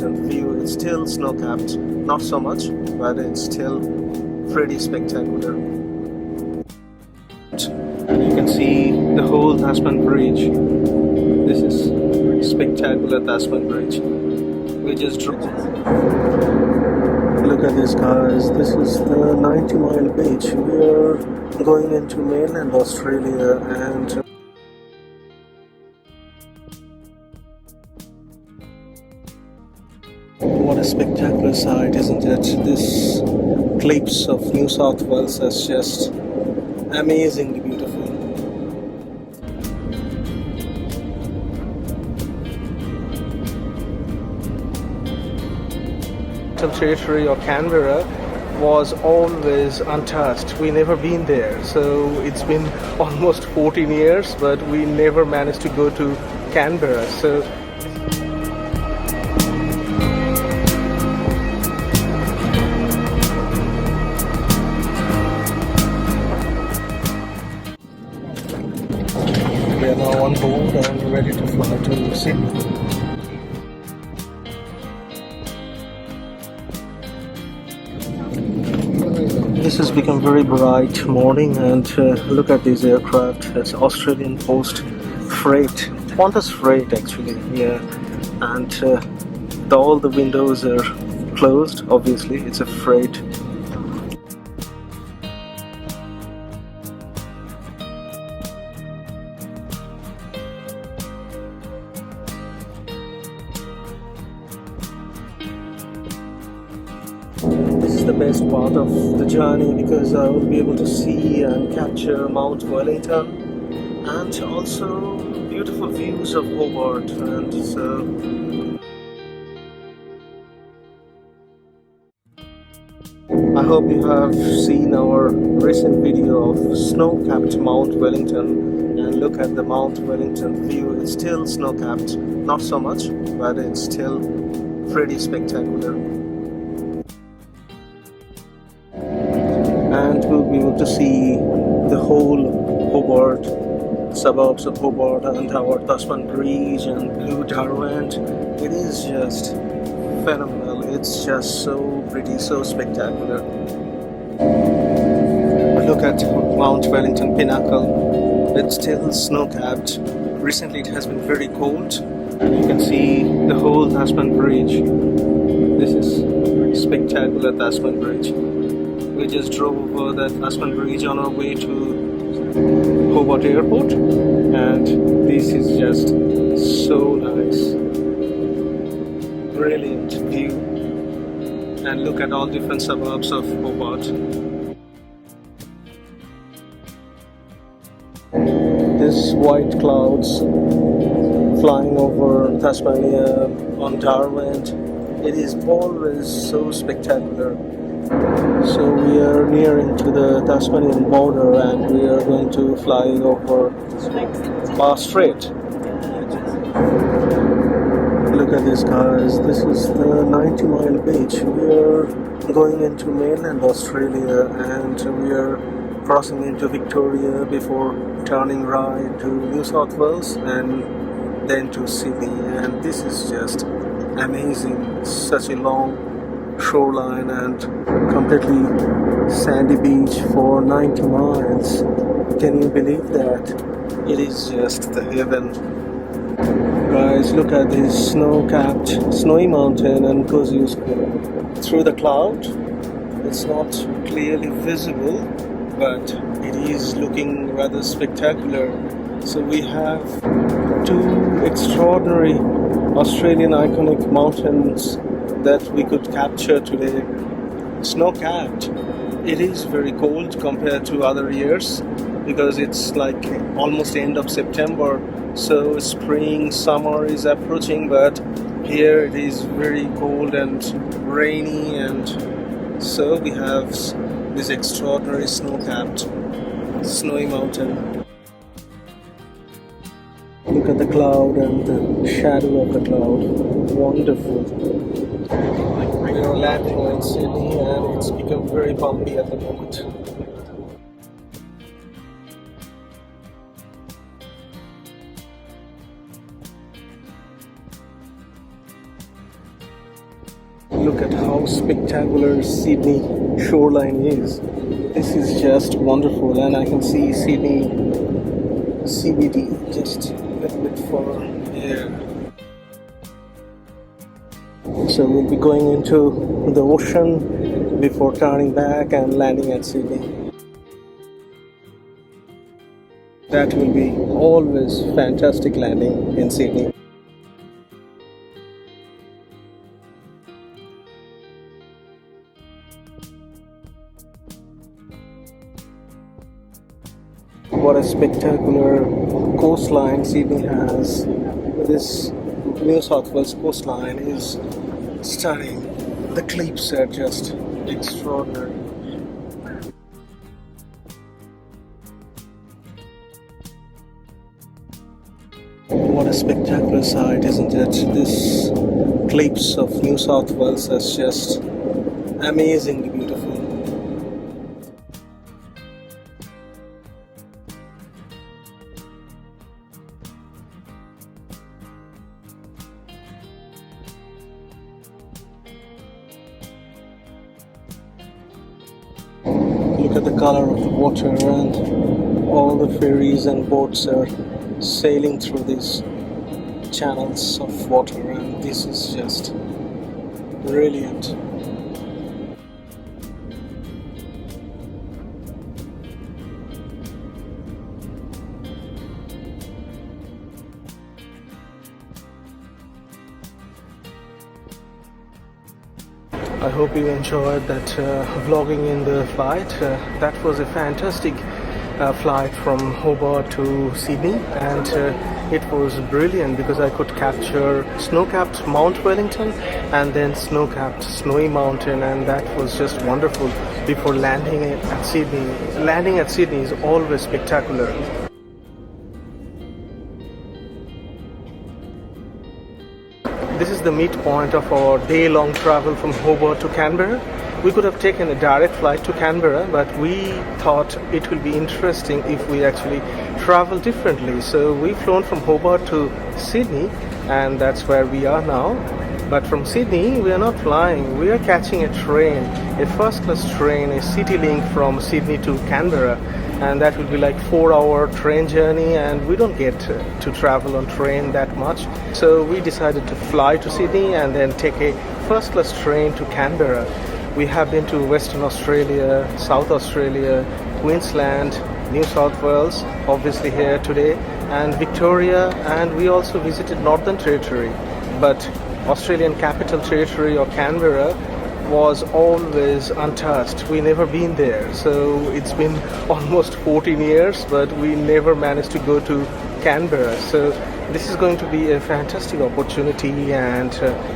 Wellington view, it's still snow-capped. Not so much, but it's still pretty spectacular. And you can see the whole Tasman Bridge. This is pretty spectacular Tasman Bridge. We just drove. Look at this, guys. This is the 90-mile beach. We are going into mainland Australia, and what a spectacular sight, isn't it? This cliffs of New South Wales is just amazingly beautiful. Territory or Canberra was always untouched. We never been there, so it's been almost 14 years, but we never managed to go to Canberra. So we are now on board and ready to fly to Sydney. This has become very bright morning, and look at this aircraft. It's Australian Post Freight, Qantas Freight actually, yeah. And all the windows are closed. Obviously, it's a freight. This is the best part of the journey because I will be able to see and capture Mount Wellington and also beautiful views of Hobart. And so I hope you have seen our recent video of snow-capped Mount Wellington, and look at the Mount Wellington view. It's still snow-capped, not so much, but it's still pretty spectacular. And we'll be able to see the whole Hobart, suburbs of Hobart, and our Tasman Bridge and blue Derwent. It is just phenomenal. It's just so pretty, so spectacular. Look at Mount Wellington Pinnacle. It's still snow-capped. Recently it has been very cold. You can see the whole Tasman Bridge. This is pretty spectacular Tasman Bridge. We just drove over the Tasman Bridge on our way to Hobart Airport, and this is just so nice. Brilliant view, and look at all different suburbs of Hobart. These white clouds flying over Tasmania on Derwent, it is always so spectacular. So we are nearing to the Tasmanian border, and we are going to fly over Strait. Look at this, guys. This is the 90-mile beach. We are going into mainland Australia, and we are crossing into Victoria before turning right to New South Wales and then to Sydney. And this is just amazing. Such a long shoreline and completely sandy beach for 90 miles. Can you believe that? It is just the heaven. Guys, look at this snow-capped, snowy mountain, and because you through the cloud, it's not clearly visible, but it is looking rather spectacular. So we have two extraordinary Australian iconic mountains that we could capture today. Snow-capped. It is very cold compared to other years because it's like almost end of September, so spring, summer is approaching, but here it is very cold and rainy, and so we have this extraordinary snow-capped snowy mountain. Look at the cloud and the shadow of the cloud. Wonderful. We are landing in Sydney, and it's become very bumpy at the moment. Look at how spectacular Sydney shoreline is. This is just wonderful, and I can see Sydney CBD just a little bit far here. So we'll be going into the ocean before turning back and landing at Sydney. That will be always fantastic landing in Sydney. What a spectacular coastline Sydney has. This New South Wales coastline is stunning. The cliffs are just extraordinary. What a spectacular sight, isn't it? This cliffs of New South Wales is just amazingly beautiful. Look at the color of the water, and all the ferries and boats are sailing through these channels of water, and this is just brilliant. I hope you enjoyed that vlogging in the flight. That was a fantastic flight from Hobart to Sydney, and it was brilliant because I could capture snow-capped Mount Wellington and then snow-capped Snowy Mountain, and that was just wonderful before landing at Sydney. Landing at Sydney is always spectacular. This is the midpoint of our day-long travel from Hobart to Canberra. We could have taken a direct flight to Canberra, but we thought it will be interesting if we actually travel differently. So we've flown from Hobart to Sydney, and that's where we are now. But from Sydney, we are not flying. We are catching a train, a first-class train, a CityLink from Sydney to Canberra. And that will be like 4-hour train journey, and we don't get to travel on train that much. So we decided to fly to Sydney and then take a first-class train to Canberra. We have been to Western Australia, South Australia, Queensland, New South Wales, obviously here today, and Victoria, and we also visited Northern Territory. But Australian Capital Territory or Canberra was always untouched. We never been there, so it's been almost 14 years, but we never managed to go to Canberra. So this is going to be a fantastic opportunity, and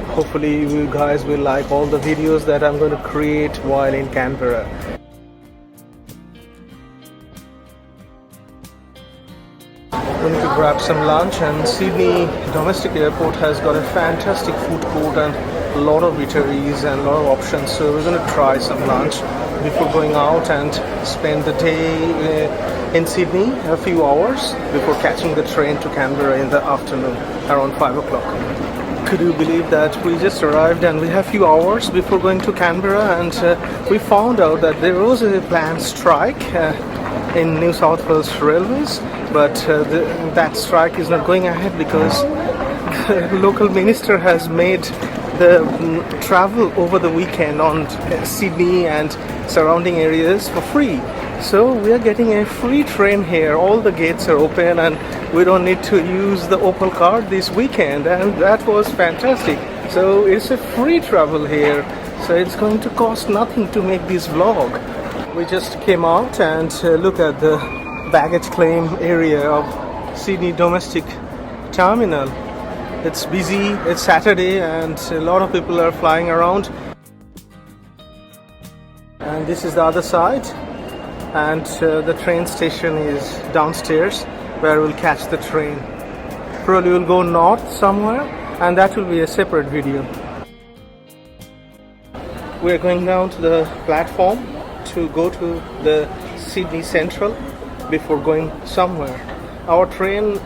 hopefully you guys will like all the videos that I'm going to create while in Canberra. We need to grab some lunch, and Sydney Domestic Airport has got a fantastic food court and a lot of eateries and a lot of options, so we're going to try some lunch before going out and spend the day in Sydney, a few hours before catching the train to Canberra in the afternoon around 5 o'clock. Could you believe that we just arrived and we have a few hours before going to Canberra, and we found out that there was a planned strike in New South Wales Railways, but that strike is not going ahead because the local minister has made the travel over the weekend on Sydney and surrounding areas for free. So we are getting a free train here. All the gates are open and we don't need to use the Opal card this weekend, and that was fantastic. So it's a free travel here, so it's going to cost nothing to make this vlog. We just came out and look at the baggage claim area of Sydney Domestic Terminal. It's busy, it's Saturday, and a lot of people are flying around. And this is the other side, and the train station is downstairs where we'll catch the train. Probably we'll go north somewhere, and that will be a separate video. We're going down to the platform to go to the Sydney Central before going somewhere. Our train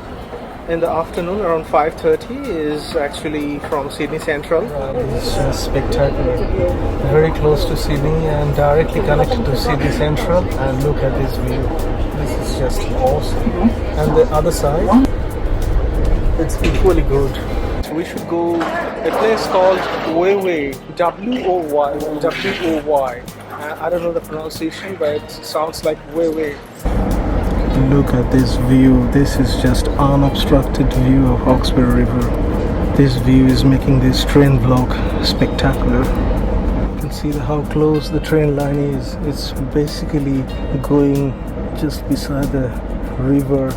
in the afternoon around 5:30 is actually from Sydney Central. It's just spectacular. Very close to Sydney and directly connected to Sydney Central. And look at this view. This is just awesome. And the other side, it's equally good. We should go a place called Woy, W-O-Y, W-O-Y. I don't know the pronunciation, but it sounds like Woy. Look at this view. This is just unobstructed view of Hawkesbury River. This view is making this train vlog spectacular. You can see how close the train line is. It's basically going just beside the river.